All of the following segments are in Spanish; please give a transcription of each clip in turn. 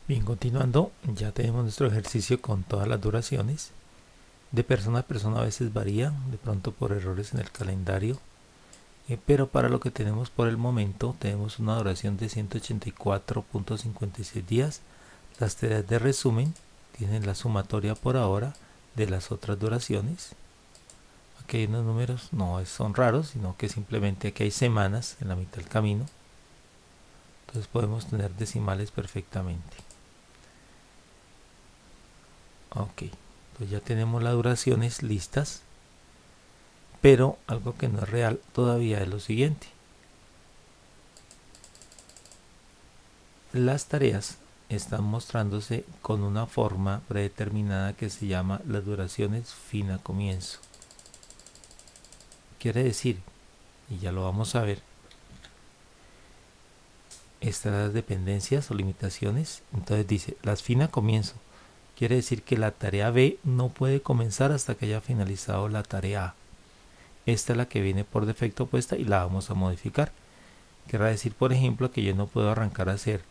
Bien, continuando, ya tenemos nuestro ejercicio con todas las duraciones. De persona a persona a veces varía, de pronto por errores en el calendario, pero para lo que tenemos por el momento tenemos una duración de 184.56 días. Las tareas de resumen tienen la sumatoria por ahora de las otras duraciones. Aquí hay unos números, no son raros, sino que simplemente aquí hay semanas en la mitad del camino. Entonces podemos tener decimales perfectamente. Ok, pues ya tenemos las duraciones listas, pero algo que no es real todavía es lo siguiente. Las tareas están mostrándose con una forma predeterminada que se llama las duraciones fin a comienzo. Quiere decir, y ya lo vamos a ver, estas dependencias o limitaciones. Entonces dice, las fin a comienzo. Quiere decir que la tarea B no puede comenzar hasta que haya finalizado la tarea A. Esta es la que viene por defecto puesta y la vamos a modificar. Querrá decir, por ejemplo, que yo no puedo arrancar a hacer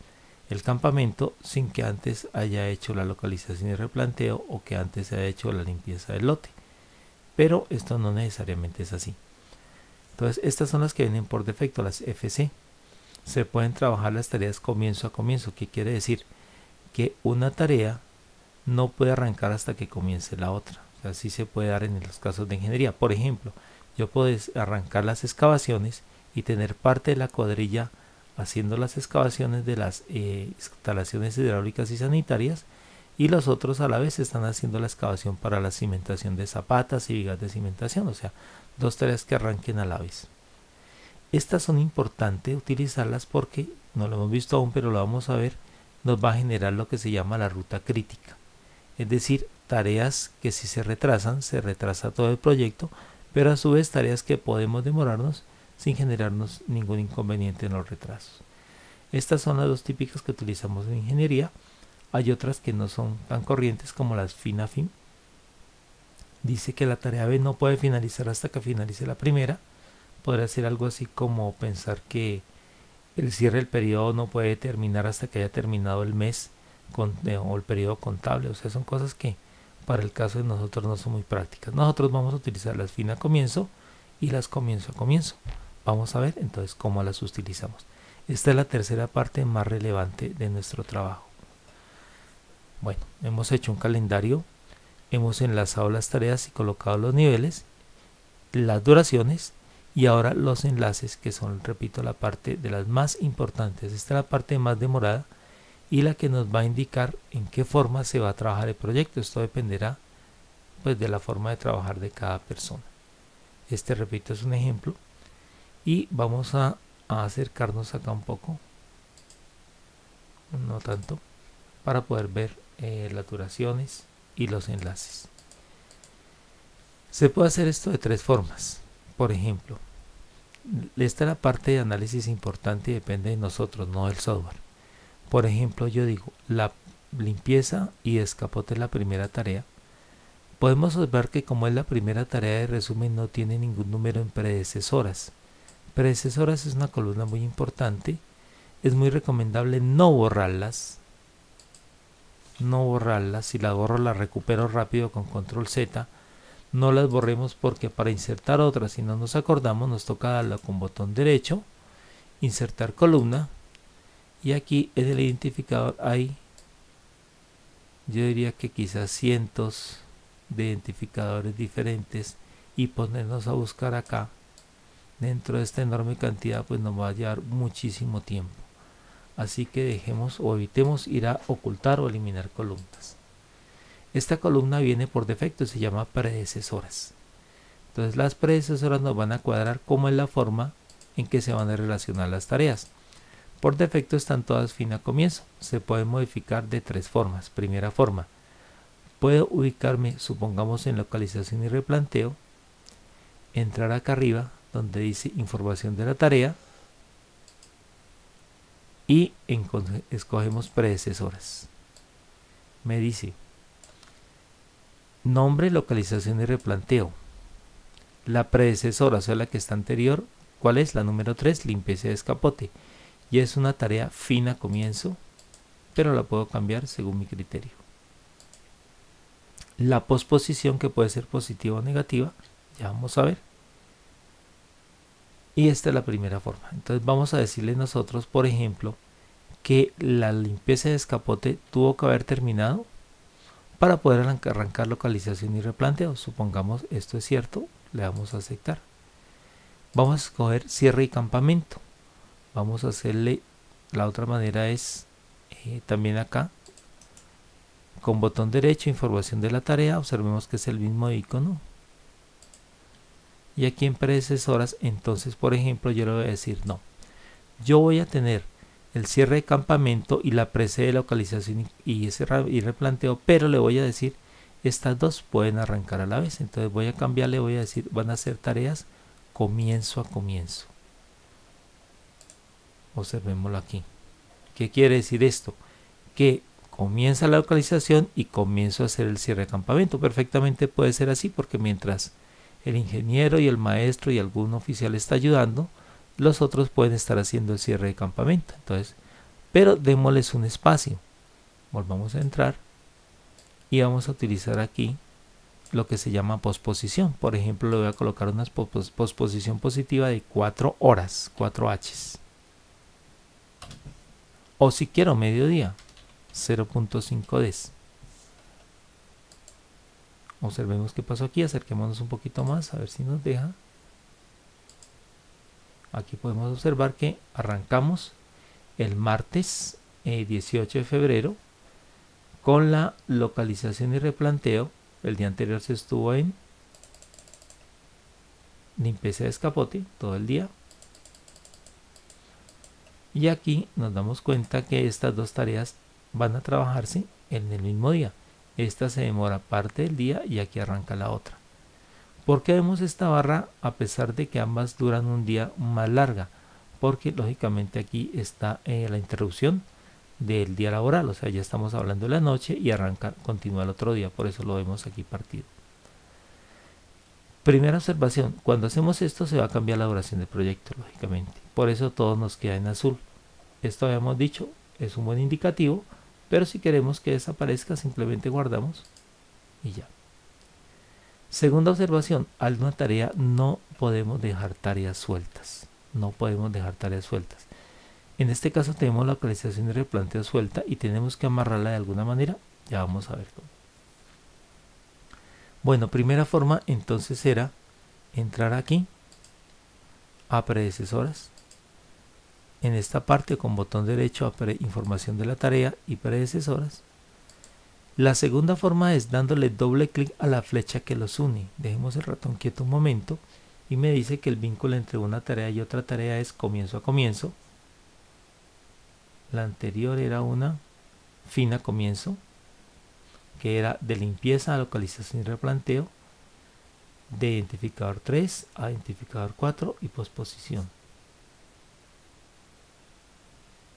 el campamento sin que antes haya hecho la localización y replanteo o que antes haya hecho la limpieza del lote. Pero esto no necesariamente es así. Entonces, estas son las que vienen por defecto, las FC. Se pueden trabajar las tareas comienzo a comienzo. ¿Qué quiere decir? Que una tarea no puede arrancar hasta que comience la otra. O sea, así se puede dar en los casos de ingeniería. Por ejemplo, yo puedo arrancar las excavaciones y tener parte de la cuadrilla haciendo las excavaciones de las instalaciones hidráulicas y sanitarias, y los otros a la vez están haciendo la excavación para la cimentación de zapatas y vigas de cimentación. O sea, dos tareas que arranquen a la vez. Estas son importantes utilizarlas porque, no lo hemos visto aún, pero lo vamos a ver, nos va a generar lo que se llama la ruta crítica. Es decir, tareas que si se retrasan, se retrasa todo el proyecto, pero a su vez tareas que podemos demorarnos sin generarnos ningún inconveniente en los retrasos. Estas son las dos típicas que utilizamos en ingeniería. Hay otras que no son tan corrientes como las fin a fin. Dice que la tarea B no puede finalizar hasta que finalice la primera. Podría ser algo así como pensar que el cierre del periodo no puede terminar hasta que haya terminado el mes o el periodo contable. O sea, son cosas que para el caso de nosotros no son muy prácticas. Nosotros vamos a utilizar las fin a comienzo y las comienzo a comienzo. Vamos a ver entonces cómo las utilizamos. Esta es la tercera parte más relevante de nuestro trabajo. Bueno, hemos hecho un calendario, hemos enlazado las tareas y colocado los niveles, las duraciones y ahora los enlaces, que son, repito, la parte de las más importantes. Esta es la parte más demorada y la que nos va a indicar en qué forma se va a trabajar el proyecto. Esto dependerá pues de la forma de trabajar de cada persona. Este, repito, es un ejemplo y vamos a acercarnos acá un poco, no tanto, para poder ver las duraciones y los enlaces. Se puede hacer esto de tres formas. Por ejemplo, esta es la parte de análisis importante y depende de nosotros, no del software. Por ejemplo, yo digo, la limpieza y descapote es la primera tarea. Podemos observar que como es la primera tarea de resumen, no tiene ningún número en predecesoras. Predecesoras es una columna muy importante. Es muy recomendable no borrarlas. Si las borro las recupero rápido con control Z. No las borremos porque para insertar otras, si no nos acordamos, nos toca darle con botón derecho, insertar columna, y aquí en el identificador hay, yo diría que quizás cientos de identificadores diferentes, y ponernos a buscar acá dentro de esta enorme cantidad pues nos va a llevar muchísimo tiempo. Así que dejemos o evitemos ir a ocultar o eliminar columnas. Esta columna viene por defecto y se llama predecesoras. Entonces las predecesoras nos van a cuadrar cómo es la forma en que se van a relacionar las tareas. Por defecto están todas fin a comienzo. Se pueden modificar de tres formas. Primera forma, puedo ubicarme, supongamos, en localización y replanteo, entrar acá arriba donde dice información de la tarea y escogemos predecesoras. Me dice nombre, localización y replanteo. La predecesora, o sea, la que está anterior, ¿cuál es? La número 3, limpieza de descapote. Y es una tarea fin a comienzo pero la puedo cambiar según mi criterio. La posposición, que puede ser positiva o negativa, ya vamos a ver. Y esta es la primera forma. Entonces vamos a decirle nosotros, por ejemplo, que la limpieza de escapote tuvo que haber terminado para poder arrancar localización y replanteo. Supongamos esto es cierto, le damos a aceptar. Vamos a escoger cierre y campamento. Vamos a hacerle, la otra manera es también acá, con botón derecho, información de la tarea, observemos que es el mismo icono. Y aquí en predecesoras, entonces por ejemplo yo le voy a decir no, yo voy a tener el cierre de campamento y la precede localización y replanteo, pero le voy a decir estas dos pueden arrancar a la vez. Entonces voy a cambiarle, voy a decir van a ser tareas comienzo a comienzo. Observémoslo aquí. ¿Qué quiere decir esto? Que comienza la localización y comienzo a hacer el cierre de campamento. Perfectamente puede ser así, porque mientras el ingeniero y el maestro y algún oficial está ayudando, los otros pueden estar haciendo el cierre de campamento. Entonces, pero démosles un espacio. Volvamos a entrar y vamos a utilizar aquí lo que se llama posposición. Por ejemplo, le voy a colocar una posposición positiva de 4 horas, 4 H's. O si quiero mediodía, 0.5 Ds. Observemos qué pasó aquí, acerquémonos un poquito más a ver si nos deja. Aquí podemos observar que arrancamos el martes 18 de febrero con la localización y replanteo. El día anterior se estuvo en limpieza de escapote todo el día. Y aquí nos damos cuenta que estas dos tareas van a trabajarse en el mismo día. Esta se demora parte del día y aquí arranca la otra. ¿Por qué vemos esta barra a pesar de que ambas duran un día más larga? Porque lógicamente aquí está la interrupción del día laboral, o sea, ya estamos hablando de la noche y arranca, continúa el otro día, por eso lo vemos aquí partido. Primera observación, cuando hacemos esto se va a cambiar la duración del proyecto, lógicamente, por eso todo nos queda en azul. Esto habíamos dicho, es un buen indicativo, pero si queremos que desaparezca simplemente guardamos y ya. Segunda observación, al una tarea no podemos dejar tareas sueltas. No podemos dejar tareas sueltas. En este caso tenemos la localización y replanteo suelta y tenemos que amarrarla de alguna manera. Ya vamos a ver cómo. Bueno, primera forma entonces era entrar aquí a predecesoras. En esta parte con botón derecho a información de la tarea y predecesoras. La segunda forma es dándole doble clic a la flecha que los une. Dejemos el ratón quieto un momento y me dice que el vínculo entre una tarea y otra tarea es comienzo a comienzo. La anterior era una fin a comienzo, que era de limpieza a localización y replanteo, de identificador 3 a identificador 4 y posposición.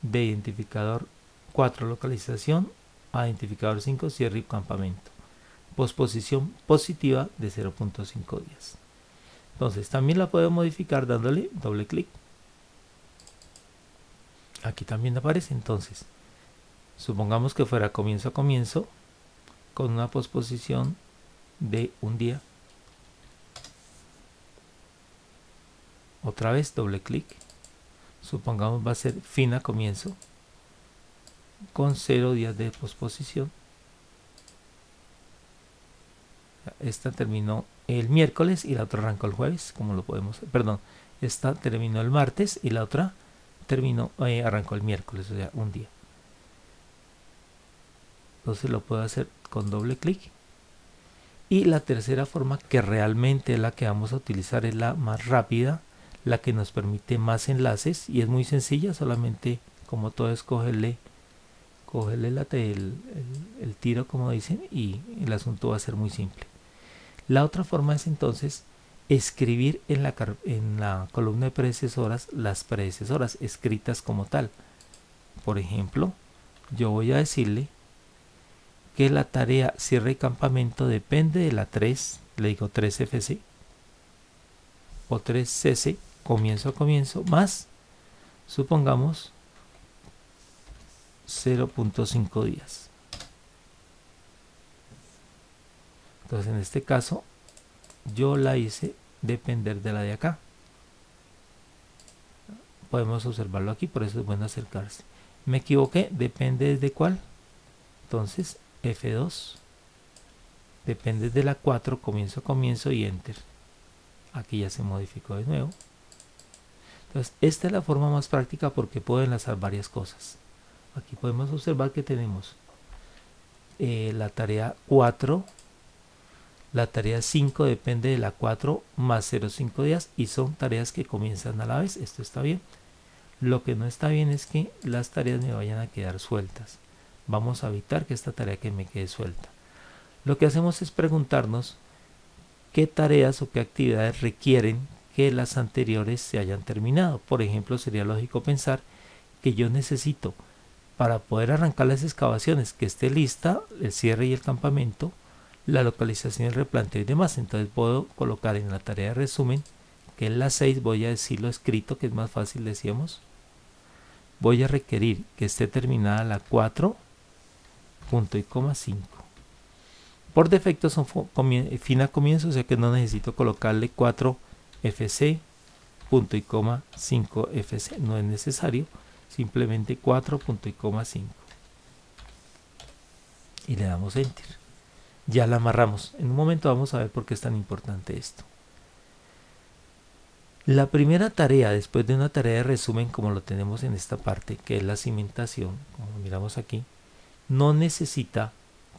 De identificador 4 localización a identificador 5 cierre y campamento. Posposición positiva de 0.5 días. Entonces también la puedo modificar dándole doble clic. Aquí también aparece. Entonces supongamos que fuera comienzo a comienzo con una posposición de un día. Otra vez doble clic. Supongamos va a ser fin a comienzo con 0 días de posposición. Esta terminó el miércoles y la otra arrancó el jueves, como lo podemos, perdón, esta terminó el martes y la otra terminó, arrancó el miércoles, o sea, un día. Entonces lo puedo hacer con doble clic. Y la tercera forma, que realmente es la que vamos a utilizar, es la más rápida, la que nos permite más enlaces y es muy sencilla, solamente como todo es cogerle el tiro, como dicen, y el asunto va a ser muy simple. La otra forma es entonces escribir en la columna de predecesoras las predecesoras escritas como tal. Por ejemplo, yo voy a decirle que la tarea cierre y campamento depende de la 3, le digo 3FC o 3CC, comienzo a comienzo, más, supongamos, 0.5 días. Entonces en este caso yo la hice depender de la de acá. Podemos observarlo aquí, por eso es bueno acercarse. Me equivoqué, depende de cuál. Entonces F2 depende de la 4, comienzo y enter. Aquí ya se modificó de nuevo. Entonces esta es la forma más práctica porque puedo enlazar varias cosas. Aquí podemos observar que tenemos la tarea 4, la tarea 5 depende de la 4 más 0,5 días y son tareas que comienzan a la vez. Esto está bien. Lo que no está bien es que las tareas me vayan a quedar sueltas. Vamos a evitar que esta tarea que me quede suelta. Lo que hacemos es preguntarnos qué tareas o qué actividades requieren que las anteriores se hayan terminado. Por ejemplo, sería lógico pensar que yo necesito, para poder arrancar las excavaciones, que esté lista el cierre y el campamento, la localización, el replanteo y demás. Entonces puedo colocar en la tarea de resumen, que es la 6, voy a decirlo escrito, que es más fácil, decíamos. Voy a requerir que esté terminada la 4, punto y coma 5. Por defecto son fin a comienzo, o sea que no necesito colocarle 4 FC, punto y coma 5 FC. No es necesario, simplemente 4, punto y coma 5. Y le damos enter. Ya la amarramos. En un momento vamos a ver por qué es tan importante esto. La primera tarea, después de una tarea de resumen, como lo tenemos en esta parte, que es la cimentación, como miramos aquí, no necesita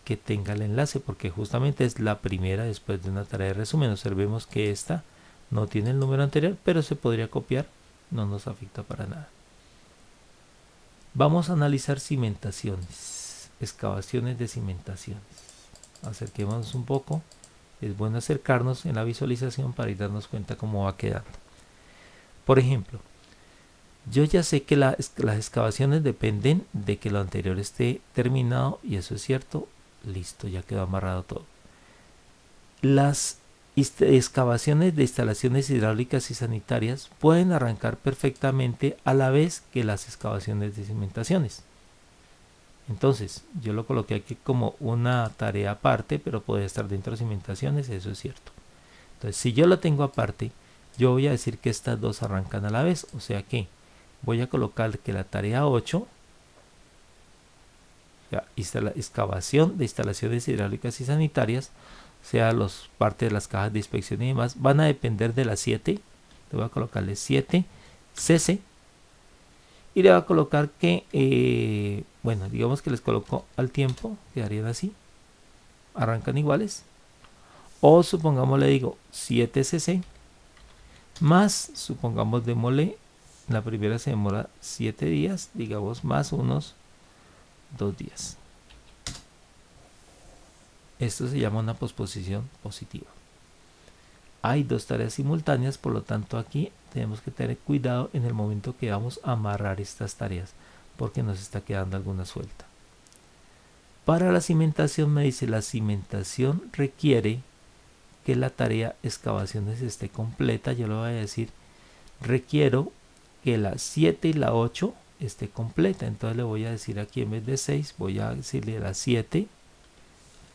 que tenga el enlace, porque justamente es la primera después de una tarea de resumen. Observemos que esta no tiene el número anterior, pero se podría copiar, no nos afecta para nada. Vamos a analizar cimentaciones, excavaciones de cimentaciones. Acerquémonos un poco, es bueno acercarnos en la visualización para ir darnos cuenta cómo va quedando. Por ejemplo, yo ya sé que las excavaciones dependen de que lo anterior esté terminado, y eso es cierto. Listo, ya quedó amarrado todo. Las excavaciones de instalaciones hidráulicas y sanitarias pueden arrancar perfectamente a la vez que las excavaciones de cimentaciones. Entonces, yo lo coloqué aquí como una tarea aparte, pero puede estar dentro de cimentaciones, eso es cierto. Entonces, si yo lo tengo aparte, yo voy a decir que estas dos arrancan a la vez, o sea que voy a colocar que la tarea 8, excavación de instalaciones hidráulicas y sanitarias, o sea, parte de las cajas de inspección y demás, van a depender de la 7. Le voy a colocarle 7 CC y le voy a colocar que, bueno, digamos que les coloco al tiempo, quedarían así, arrancan iguales, o supongamos le digo 7 CC más, supongamos démosle, la primera se demora 7 días, digamos más unos 2 días. Esto se llama una posposición positiva. Hay dos tareas simultáneas, por lo tanto aquí tenemos que tener cuidado en el momento que vamos a amarrar estas tareas, porque nos está quedando alguna suelta. Para la cimentación me dice, la cimentación requiere que la tarea excavaciones esté completa. Yo le voy a decir, requiero que la 7 y la 8 esté completa. Entonces le voy a decir aquí, en vez de 6, voy a decirle la 7,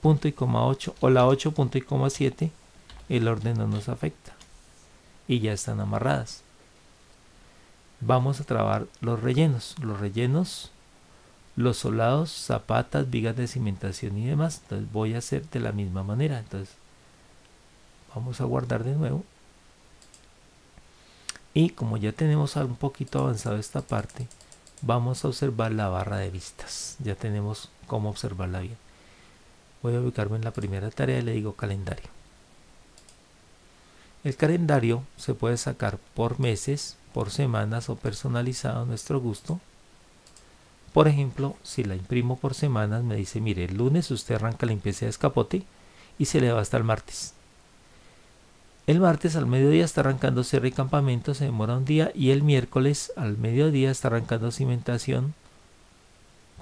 punto y coma 8, o la 8, punto y coma 7. El orden no nos afecta y ya están amarradas. Vamos a trabajar los rellenos. Los solados, zapatas, vigas de cimentación y demás. Entonces voy a hacer de la misma manera. Entonces vamos a guardar de nuevo. Y como ya tenemos un poquito avanzado esta parte, vamos a observar la barra de vistas. Ya tenemos cómo observarla bien. Voy a ubicarme en la primera tarea y le digo calendario. El calendario se puede sacar por meses, por semanas o personalizado a nuestro gusto. Por ejemplo, si la imprimo por semanas, me dice, mire, el lunes usted arranca limpieza de escapote y se le va hasta el martes. El martes al mediodía está arrancando cierre y campamento, se demora un día, y el miércoles al mediodía está arrancando cimentación,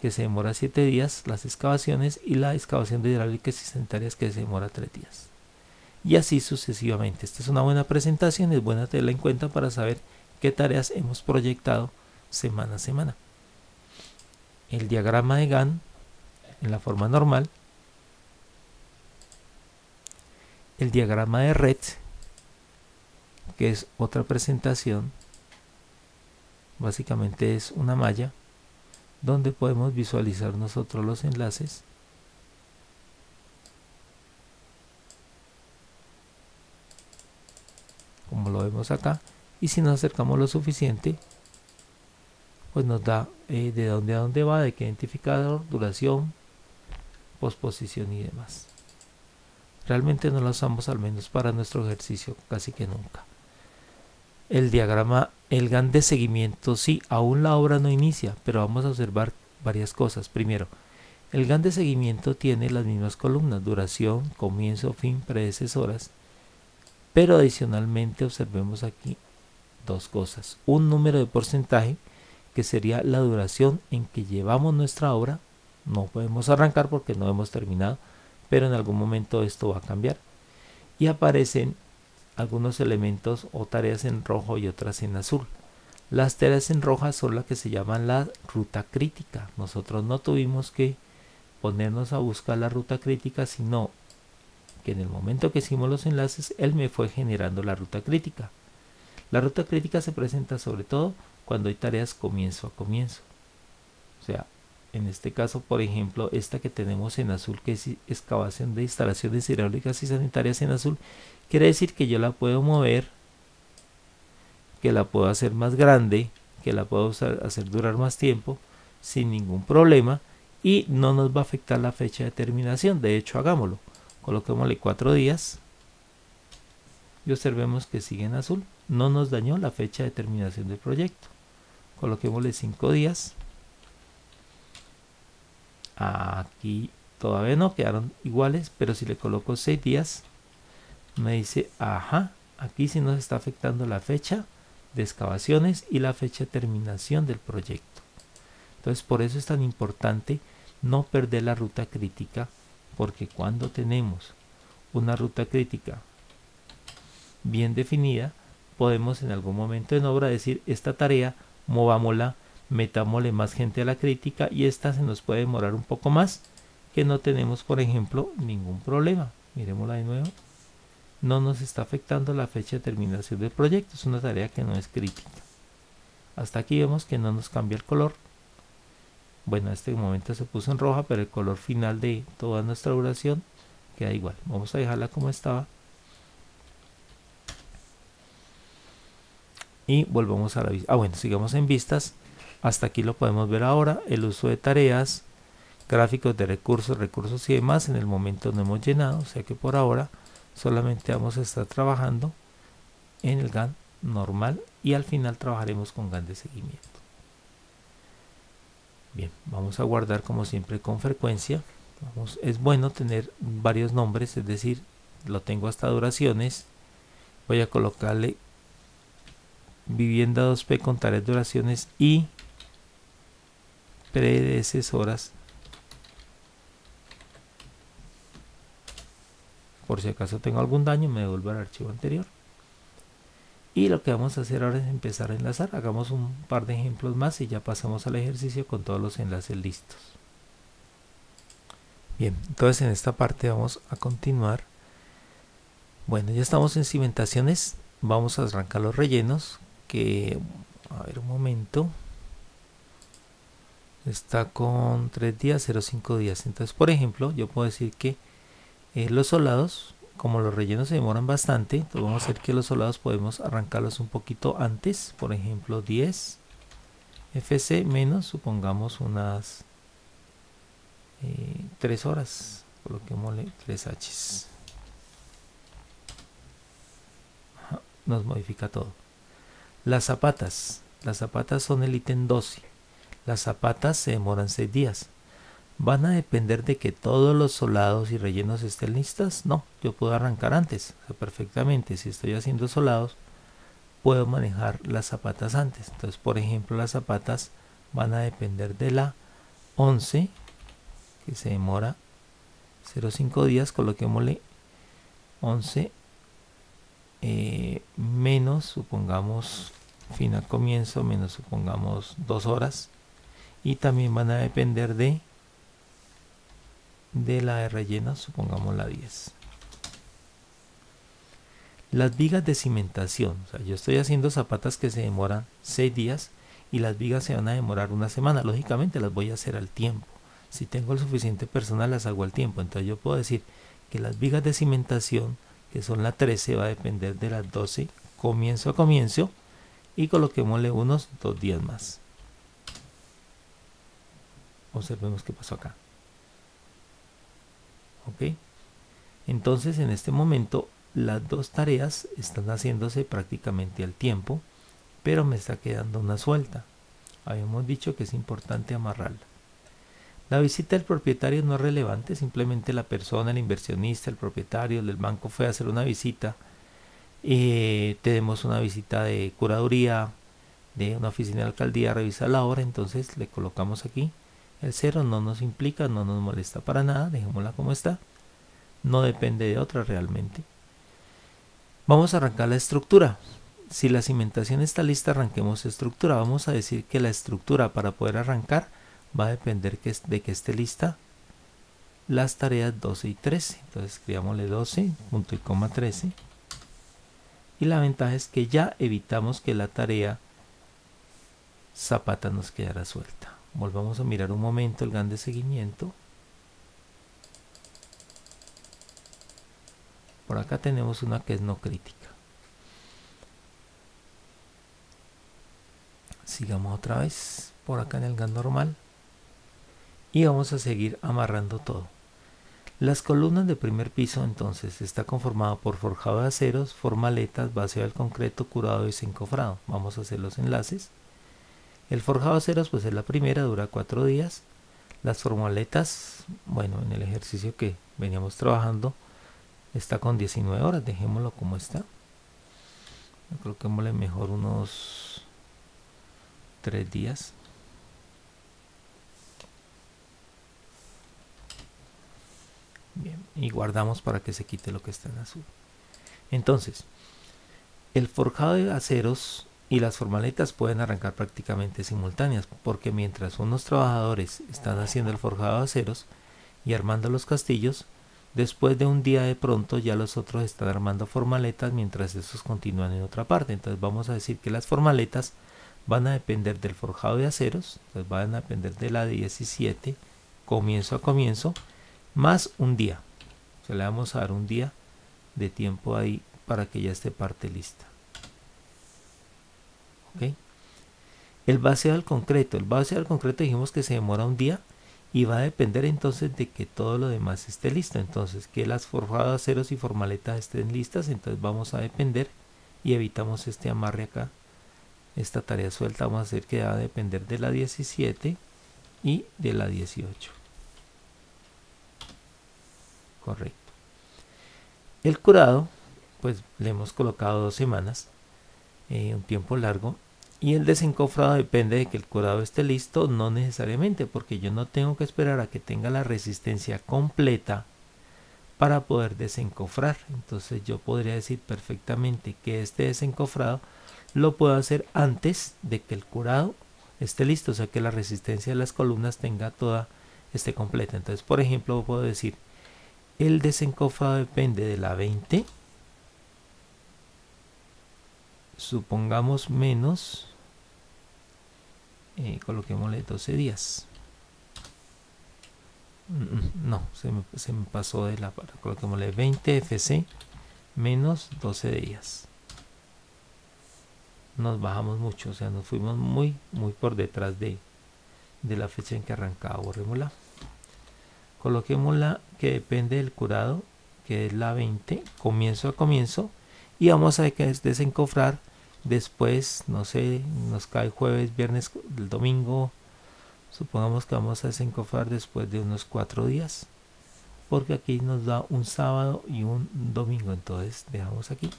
que se demora 7 días, las excavaciones, y la excavación de hidráulicas y sanitarias, que se demora 3 días. Y así sucesivamente. Esta es una buena presentación, es buena tenerla en cuenta para saber qué tareas hemos proyectado semana a semana. el diagrama de Gantt en la forma normal, el diagrama de Retz, que es otra presentación, básicamente es una malla donde podemos visualizar nosotros los enlaces, como lo vemos acá, y si nos acercamos lo suficiente, pues nos da de dónde a dónde va, de qué identificador, duración, posposición y demás. Realmente no lo usamos, al menos para nuestro ejercicio, casi que nunca. El diagrama, el Gantt de seguimiento, sí, aún la obra no inicia, pero vamos a observar varias cosas. Primero, el Gantt de seguimiento tiene las mismas columnas: duración, comienzo, fin, predecesoras, pero adicionalmente observemos aquí dos cosas: un número de porcentaje, que sería la duración en que llevamos nuestra obra. No podemos arrancar porque no hemos terminado, pero en algún momento esto va a cambiar, y aparecen algunos elementos o tareas en rojo y otras en azul. Las tareas en roja son las que se llaman la ruta crítica. Nosotros no tuvimos que ponernos a buscar la ruta crítica, sino que en el momento que hicimos los enlaces, él me fue generando la ruta crítica. La ruta crítica se presenta sobre todo cuando hay tareas comienzo a comienzo. O sea, en este caso, por ejemplo, esta que tenemos en azul, que es excavación de instalaciones hidráulicas y sanitarias en azul, quiere decir que yo la puedo mover, que la puedo hacer más grande, que la puedo hacer durar más tiempo sin ningún problema, y no nos va a afectar la fecha de terminación. De hecho, hagámoslo. Coloquémosle 4 días y observemos que sigue en azul. No nos dañó la fecha de terminación del proyecto. Coloquémosle 5 días. Aquí todavía no quedaron iguales, pero si le coloco 6 días, me dice, ajá, aquí sí nos está afectando la fecha de excavaciones y la fecha de terminación del proyecto. Entonces, por eso es tan importante no perder la ruta crítica, porque cuando tenemos una ruta crítica bien definida, podemos en algún momento en obra decir: esta tarea movámosla, metámosle más gente a la crítica, y esta se nos puede demorar un poco más, que no tenemos, por ejemplo, ningún problema. Miremosla de nuevo. No nos está afectando la fecha de terminación del proyecto, es una tarea que no es crítica. Hasta aquí vemos que no nos cambia el color. Bueno, en este momento se puso en roja, pero el color final de toda nuestra duración queda igual. Vamos a dejarla como estaba y volvemos a la vista. Bueno, sigamos en vistas. Hasta aquí lo podemos ver ahora. El uso de tareas, gráficos de recursos y demás. En el momento no hemos llenado, o sea que por ahora solamente vamos a estar trabajando en el Gantt normal, y al final trabajaremos con Gantt de seguimiento. Bien, vamos a guardar como siempre con frecuencia. Es bueno tener varios nombres, es decir, lo tengo hasta duraciones. Voy a colocarle vivienda 2P con tareas, duraciones y predecesoras, por si acaso tengo algún daño me devuelvo al archivo anterior. Y lo que vamos a hacer ahora es empezar a enlazar. Hagamos un par de ejemplos más y ya pasamos al ejercicio con todos los enlaces listos. Bien, entonces en esta parte vamos a continuar. Bueno, ya estamos en cimentaciones. Vamos a arrancar los rellenos, que, a ver un momento, está con 3 días, 0,5 días. Entonces, por ejemplo, yo puedo decir que los solados, como los rellenos se demoran bastante, entonces vamos a hacer que los solados podemos arrancarlos un poquito antes. Por ejemplo, 10 FC menos, supongamos unas 3 horas. Coloquémosle 3 H's. Nos modifica todo. Las zapatas son el ítem 12. Las zapatas se demoran 6 días. ¿Van a depender de que todos los solados y rellenos estén listas? No, yo puedo arrancar antes. O sea, perfectamente, si estoy haciendo solados, puedo manejar las zapatas antes. Entonces, por ejemplo, las zapatas van a depender de la 11, que se demora 0,5 días. Coloquémosle 11 menos, supongamos, fin a comienzo, menos, supongamos, 2 horas. y también van a depender de la de relleno, supongamos la 10. Las vigas de cimentación, o sea, yo estoy haciendo zapatas que se demoran 6 días y las vigas se van a demorar una semana. Lógicamente las voy a hacer al tiempo. Si tengo el suficiente personal las hago al tiempo. Entonces yo puedo decir que las vigas de cimentación, que son la 13, va a depender de las 12 comienzo a comienzo, y coloquémosle unos 2 días más. Observemos qué pasó acá. Ok, entonces en este momento las dos tareas están haciéndose prácticamente al tiempo, pero me está quedando una suelta. Habíamos dicho que es importante amarrarla. La visita del propietario no es relevante, simplemente la persona, el inversionista, el propietario del banco fue a hacer una visita. Tenemos una visita de curaduría de una oficina de alcaldía a revisar la obra, entonces le colocamos aquí el 0, no nos implica, no nos molesta para nada, dejémosla como está, no depende de otra realmente. Vamos a arrancar la estructura. Si la cimentación está lista, arranquemos estructura. Vamos a decir que la estructura para poder arrancar va a depender de que esté lista las tareas 12 y 13. Entonces escribámosle 12, punto y coma 13. Y la ventaja es que ya evitamos que la tarea zapata nos quedara suelta. Volvamos a mirar un momento el GAN de seguimiento. Por acá tenemos una que es no crítica. Sigamos otra vez por acá en el GAN normal y vamos a seguir amarrando todo. Las columnas de primer piso entonces está conformado por forjado de aceros, formaletas, baseo del concreto, curado y desencofrado. Vamos a hacer los enlaces. El forjado de aceros pues es la primera, dura 4 días. Las formaletas, bueno, en el ejercicio que veníamos trabajando está con 19 horas, dejémoslo como está. Yo creo que mejor unos 3 días. Bien, y guardamos para que se quite lo que está en azul. Entonces, el forjado de aceros y las formaletas pueden arrancar prácticamente simultáneas, porque mientras unos trabajadores están haciendo el forjado de aceros y armando los castillos, después de un día de pronto ya los otros están armando formaletas mientras estos continúan en otra parte. Entonces vamos a decir que las formaletas van a depender del forjado de aceros, entonces van a depender de la 17 comienzo a comienzo, más un día. O sea, le vamos a dar un día de tiempo ahí para que ya esté parte lista. ¿Ok? El baseo del concreto. El baseo del concreto dijimos que se demora un día y va a depender entonces de que todo lo demás esté listo. Entonces que las forjadas de aceros y formaletas estén listas. Entonces vamos a depender y evitamos este amarre acá. Esta tarea suelta vamos a hacer que va a depender de la 17 y de la 18. Correcto. El curado, pues le hemos colocado 2 semanas, un tiempo largo. Y el desencofrado depende de que el curado esté listo, no necesariamente, porque yo no tengo que esperar a que tenga la resistencia completa para poder desencofrar. Entonces yo podría decir perfectamente que este desencofrado lo puedo hacer antes de que el curado esté listo, o sea que la resistencia de las columnas esté completa. Entonces, por ejemplo, puedo decir el desencofrado depende de la 20, supongamos menos, coloquémosle 12 días. No, se me pasó de la para. Coloquémosle 20 FC menos 12 días. Nos bajamos mucho, o sea, nos fuimos muy por detrás de la fecha en que arrancaba. Borrémosla. Coloquémosla que depende del curado, que es la 20, comienzo a comienzo, y vamos a desencofrar después, no sé, nos cae jueves, viernes, el domingo, supongamos que vamos a desencofrar después de unos 4 días, porque aquí nos da un sábado y un domingo. Entonces dejamos aquí.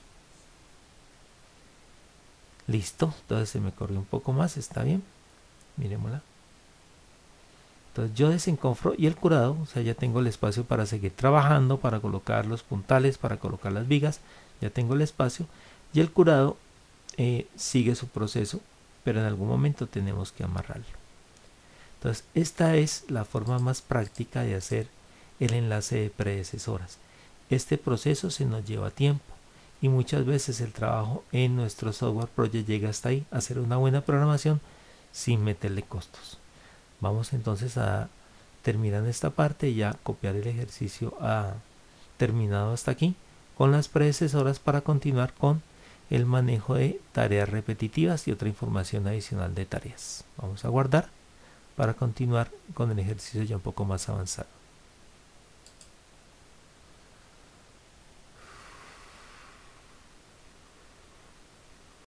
Listo, entonces se me corrió un poco más, está bien, miremosla. Entonces yo desencofro y el curado, o sea, ya tengo el espacio para seguir trabajando, para colocar los puntales, para colocar las vigas, ya tengo el espacio, y el curado sigue su proceso, pero en algún momento tenemos que amarrarlo. Entonces, esta es la forma más práctica de hacer el enlace de predecesoras. Este proceso se nos lleva tiempo y muchas veces el trabajo en nuestro software project llega hasta ahí, hacer una buena programación sin meterle costos. Vamos entonces a terminar esta parte y ya copiar el ejercicio terminado hasta aquí con las predecesoras para continuar con el manejo de tareas repetitivas y otra información adicional de tareas. Vamos a guardar para continuar con el ejercicio ya un poco más avanzado.